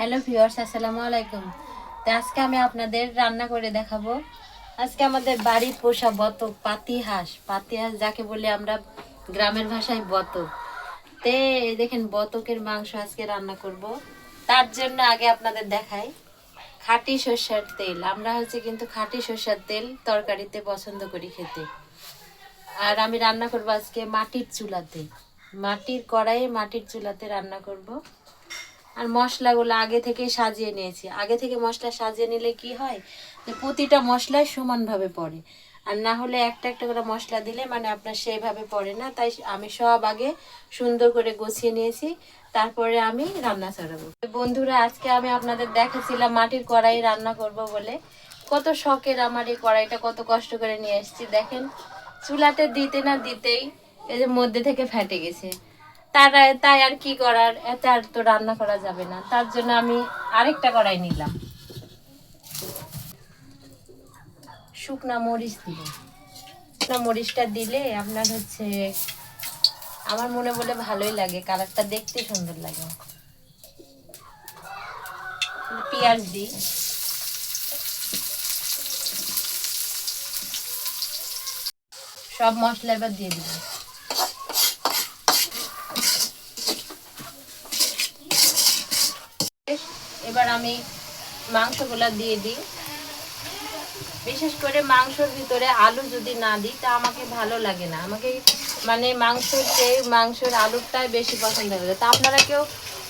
Hello viewers, আসসালামু আলাইকুম। তো আজকে আমি আপনাদের রান্না করে দেখাবো। আজকে আমাদের বাড়ির পোষা বতক, পাতি হাঁস যাকে বলে আমরা গ্রামের ভাষায় বতক। তে এই দেখেন বতকের মাংস আজকে রান্না করব। তার জন্য আগে আপনাদের দেখাই খাঁটি সরষের তেল। আমরা কিন্তু খাঁটি সরষের তেল তরকারিতে পছন্দ করি খেতে। আর আমি রান্না করব আজকে মাটির চুলাতে, মাটির কড়াইয়ে মাটির চুলাতে রান্না করব। আর মশলাগুলো আগে থেকে সাজিয়ে নিয়েছি। আগে থেকে মশলা সাজিয়ে নিলে কি হয়, যে প্রতিটা মশলাই সমানভাবে পড়ে। আর না হলে একটা একটা করে মশলা দিলে মানে আপনার সেইভাবে পড়ে না। তাই আমি সব আগে সুন্দর করে গুছিয়ে নিয়েছি, তারপরে আমি রান্না চালাবো। বন্ধুরা, আজকে আমি আপনাদের দেখাচ্ছিলাম মাটির কড়াই রান্না করব বলে। কত শখের আমার এই কড়াইটা, কত কষ্ট করে নিয়ে এসেছি। দেখেন চুলাতে দিতে না দিতেই এই যে মধ্যে থেকে ফেটে গেছে। তাই আর কি করার, এতে আর তো রান্না করা যাবে না। তার জন্য আমি আরেকটা কড়াই নিলাম। শুকনা মরিচ দিব। শুকনা মরিচটা দিলে আপনার আমার মনে বলে ভালোই লাগে, কালারটা দেখতে সুন্দর লাগে। পেঁয়াজ দিই। সব মশলা এবার দিয়ে দিব। এবার আমি মাংসগুলা দিয়ে দিই। বিশেষ করে মাংসর ভিতরে আলু যদি না দিই তা আমাকে ভালো লাগে না। আমাকে মানে মাংসের চেয়ে মাংসের আলুটাই বেশি পছন্দ হবে। তা আপনারা কেউ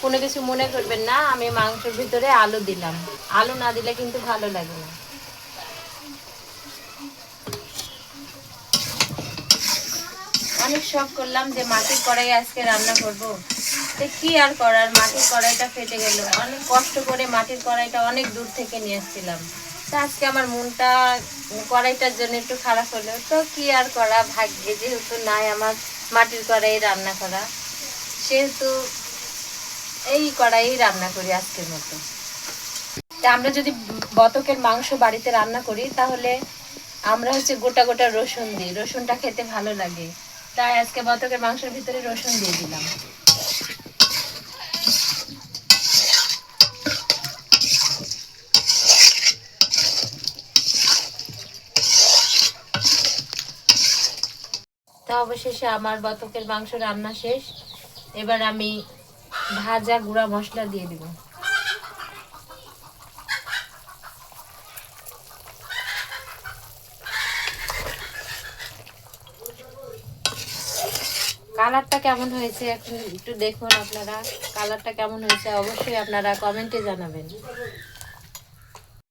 কোনো কিছু মনে করবেন না, আমি মাংসের ভিতরে আলু দিলাম। আলু না দিলে কিন্তু ভালো লাগে না। অনেক শখ করলাম যে মাটির কড়াই আজকে রান্না করব। তো কি আর করার, মাটির কড়াইটা ফেটে গেল। অনেক কষ্ট করে মাটির কড়াইটা অনেক দূর থেকে নিয়ে এসেছিলাম। তা আজকে আমার মনটা কড়াইটার জন্য একটু খারাপ হলো। তো কি আর করা, ভাগ্যে যেহেতু নাই আমার মাটির কড়াই রান্না করা, সেহেতু এই কড়াই রান্না করি আজকের মতো। তা আমরা যদি বতকের মাংস বাড়িতে রান্না করি তাহলে আমরা গোটা গোটা রসুন দিই। রসুনটা খেতে ভালো লাগে, তাই আজকে বতকের মাংসের ভিতরে রসুন দিয়ে দিলাম। তা অবশেষে আমার বতকের মাংস রান্না শেষ। এবার আমি ভাজা গুঁড়া মশলা দিয়ে দিব। কালারটা কেমন হয়েছে এখন একটু দেখুন আপনারা। কালারটা কেমন হয়েছে অবশ্যই আপনারা কমেন্টে জানাবেন।